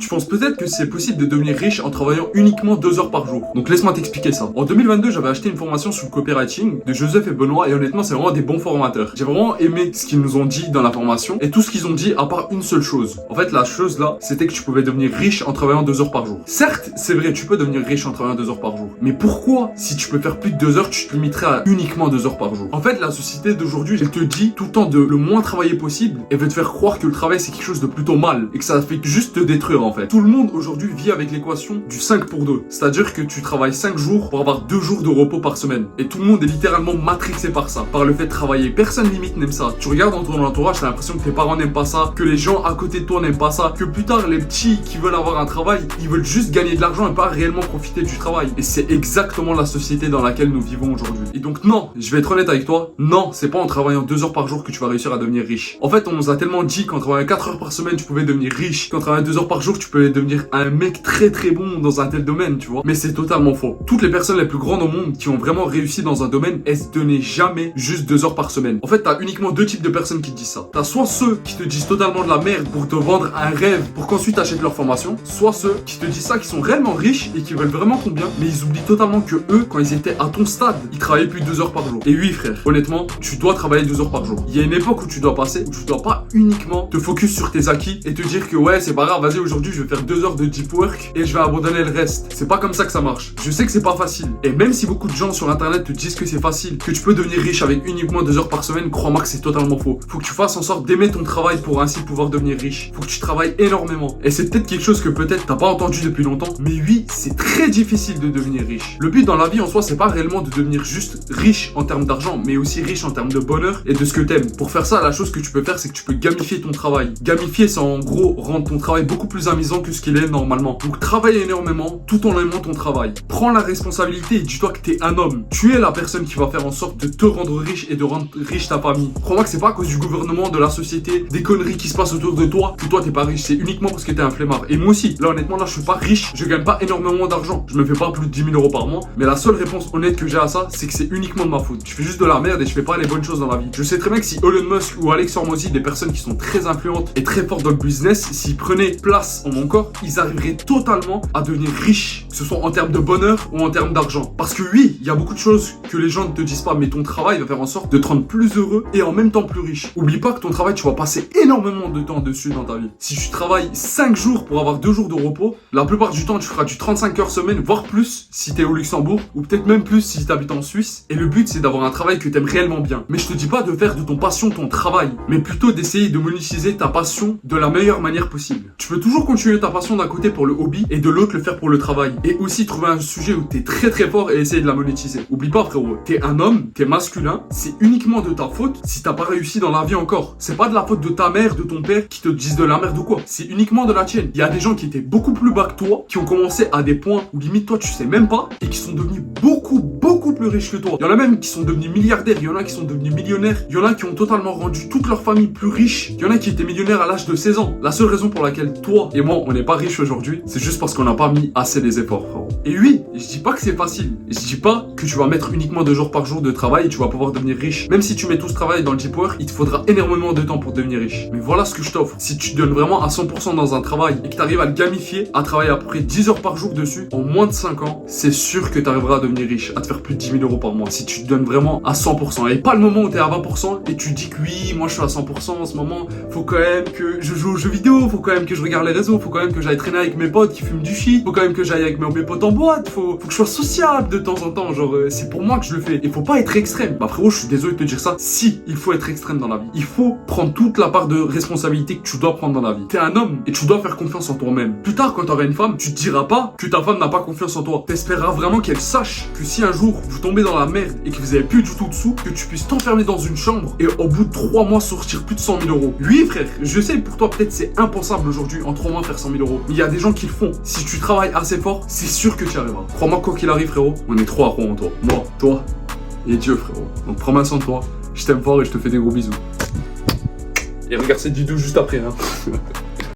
Tu penses peut-être que c'est possible de devenir riche en travaillant uniquement 2 heures par jour. Donc laisse-moi t'expliquer ça. En 2022, j'avais acheté une formation sur le copywriting de Joseph et Benoît et honnêtement, c'est vraiment des bons formateurs. J'ai vraiment aimé ce qu'ils nous ont dit dans la formation et tout ce qu'ils ont dit à part une seule chose. En fait, la chose là, c'était que tu pouvais devenir riche en travaillant 2 heures par jour. Certes, c'est vrai, tu peux devenir riche en travaillant 2 heures par jour. Mais pourquoi, si tu peux faire plus de 2 heures, tu te limiterais à uniquement 2 heures par jour? En fait, la société d'aujourd'hui, elle te dit tout le temps de le moins travailler possible et veut te faire croire que le travail c'est quelque chose de plutôt mal et que ça fait juste te détruire en fait. Tout le monde aujourd'hui vit avec l'équation du 5 pour 2. C'est-à-dire que tu travailles 5 jours pour avoir 2 jours de repos par semaine. Et tout le monde est littéralement matrixé par ça, par le fait de travailler. Personne limite n'aime ça. Tu regardes dans ton entourage, t'as l'impression que tes parents n'aiment pas ça, que les gens à côté de toi n'aiment pas ça, que plus tard les petits qui veulent avoir un travail, ils veulent juste gagner de l'argent et pas réellement profiter du travail. Et c'est exactement la société dans laquelle nous vivons aujourd'hui. Et donc non, je vais être honnête avec toi, non, c'est pas en travaillant 2 heures par jour que tu vas réussir à devenir riche. En fait, on nous a tellement dit qu'en travaillant 4 heures par semaine, tu pouvais devenir riche, qu'en travaillant 2 heures par jour, tu pouvais devenir un mec très bon dans un tel domaine, tu vois. Mais c'est totalement faux. Toutes les personnes les plus grandes au monde qui ont vraiment réussi dans un domaine, elles se donnaient jamais juste 2 heures par semaine. En fait, t'as uniquement deux types de personnes qui te disent ça. T'as soit ceux qui te disent totalement de la merde pour te vendre un rêve pour qu'ensuite t'achètes leur formation, soit ceux qui te disent ça, qui sont réellement riches et qui veulent vraiment ton bien, mais ils oublient totalement que eux, quand ils étaient à ton stade, ils travaillaient plus de 2 heures par jour. Et oui, frère, honnêtement, tu dois travailler 2 heures par jour. Il y a une époque où tu dois passer, où tu dois pas uniquement te focus sur tes acquis et te dire que ouais, c'est pas grave, vas-y, aujourd'hui, je vais faire 2 heures de deep work et je vais abandonner le reste. C'est pas comme ça que ça marche. Je sais que c'est pas facile. Et même si beaucoup de gens sur internet te disent que c'est facile, que tu peux devenir riche avec uniquement 2 heures par semaine, crois-moi que c'est totalement faux. Faut que tu fasses en sorte d'aimer ton travail pour ainsi pouvoir devenir riche. Faut que tu travailles énormément. Et c'est peut-être quelque chose que peut-être t'as pas entendu depuis longtemps, mais oui, c'est très difficile de devenir riche. Le but dans la vie en soi, c'est pas réellement de devenir juste riche en termes d'argent, mais aussi riche en termes de bonheur et de ce que t'aimes. Pour faire ça, la chose que tu peux faire, c'est que tu peux gamifier ton travail. Gamifier, c'est en gros rendre ton travail beaucoup plus amusant que ce qu'il est normalement. Donc travaille énormément tout en aimant ton travail. Prends la responsabilité et dis-toi que t'es un homme. Tu es la personne qui va faire en sorte de te rendre riche et de rendre riche ta famille. Crois-moi que c'est pas à cause du gouvernement, de la société, des conneries qui se passent autour de toi que toi t'es pas riche. C'est uniquement parce que t'es un flemmard. Et moi aussi, là honnêtement, là je suis pas riche, je gagne pas énormément d'argent. Je me fais pas plus de 10 000 euros par mois. Mais la seule réponse honnête que j'ai à ça, c'est que c'est uniquement de ma faute. Je fais juste de la merde et je fais pas les bonnes choses dans la vie. Je sais très bien que si Elon Musk ou Alex Hormozy, des personnes qui sont très influentes et très fortes dans le business, s'ils prenaient place en mon corps, ils arriveraient totalement à devenir riches, que ce soit en termes de bonheur ou en termes d'argent. Parce que oui, il y a beaucoup de choses que les gens ne te disent pas, mais ton travail va faire en sorte de te rendre plus heureux et en même temps plus riche. Oublie pas que ton travail, tu vas passer énormément de temps dessus dans ta vie. Si tu travailles 5 jours pour avoir 2 jours de repos, la plupart du temps, tu feras du 35 heures semaine, voire plus si t'es au Luxembourg, ou peut-être même plus si t'habites en Suisse. Et le but, c'est d'avoir un travail que t'aimes réellement bien. Mais je te dis pas de faire de ton passion ton travail, mais plutôt d'essayer de monétiser ta passion de la meilleure manière possible. Tu peux toujours continuer ta passion d'un côté pour le hobby et de l'autre le faire pour le travail. Et aussi trouver un sujet où t'es très fort et essayer de la monétiser. Oublie pas frérot, t'es un homme, t'es masculin, c'est uniquement de ta faute si t'as pas réussi dans la vie encore. C'est pas de la faute de ta mère, de ton père qui te disent de la merde ou quoi. C'est uniquement de la tienne. Il y a des gens qui étaient beaucoup plus bas que toi, qui ont commencé à des points où limite toi tu sais même pas et qui sont devenus beaucoup plus riches que toi. Il y en a même qui sont devenus milliardaires, il y en a qui sont devenus millionnaires, il y en a qui ont totalement rendu toute leur famille plus riche, il y en a qui étaient millionnaires à l'âge de 16 ans. La seule raison pour laquelle toi et moi on n'est pas riches aujourd'hui, c'est juste parce qu'on n'a pas mis assez des efforts frérot. Et oui, je dis pas que c'est facile. Je dis pas que tu vas mettre uniquement 2 jours par jour de travail et tu vas pouvoir devenir riche. Même si tu mets tout ce travail dans le deep work, il te faudra énormément de temps pour devenir riche. Mais voilà ce que je t'offre. Si tu te donnes vraiment à 100% dans un travail et que tu arrives à le gamifier, à travailler à peu près 10 heures par jour dessus, en moins de 5 ans, c'est sûr que tu arriveras à devenir riche, à te faire plus de 10 000 euros par mois. Si tu te donnes vraiment à 100%. Et pas le moment où tu es à 20% et tu dis que oui, moi je suis à 100% en ce moment, faut quand même que je joue aux jeux vidéo, faut quand même que je regarde les réseaux, faut quand même que j'aille traîner avec mes potes qui fument du shit, faut quand même que j'aille avec mes potes en boîte, faut que je sois sociable de temps en temps, genre c'est pour moi que je le fais. Il faut pas être extrême. Bah frérot, je suis désolé de te dire ça. Si, il faut être extrême dans la vie. Il faut prendre toute la part de responsabilité que tu dois prendre dans la vie. T'es un homme et tu dois faire confiance en toi-même. Plus tard, quand t'auras une femme, tu te diras pas que ta femme n'a pas confiance en toi. T'espéreras vraiment qu'elle sache que si un jour vous tombez dans la merde et que vous avez plus du tout de sous, que tu puisses t'enfermer dans une chambre et au bout de 3 mois sortir plus de 100 000 euros. Oui frère, je sais pour toi peut-être c'est impensable aujourd'hui en 3 mois faire 100 000 euros. Mais il y a des gens qui le font. Si tu travailles assez fort, c'est sûr que tu y arriveras. Crois-moi quoi qu'il arrive frérot, on est 3 à croire en toi. Moi, toi et Dieu frérot. Donc prends bien soin de toi. Je t'aime fort et je te fais des gros bisous. Et regarde cette vidéo juste après hein.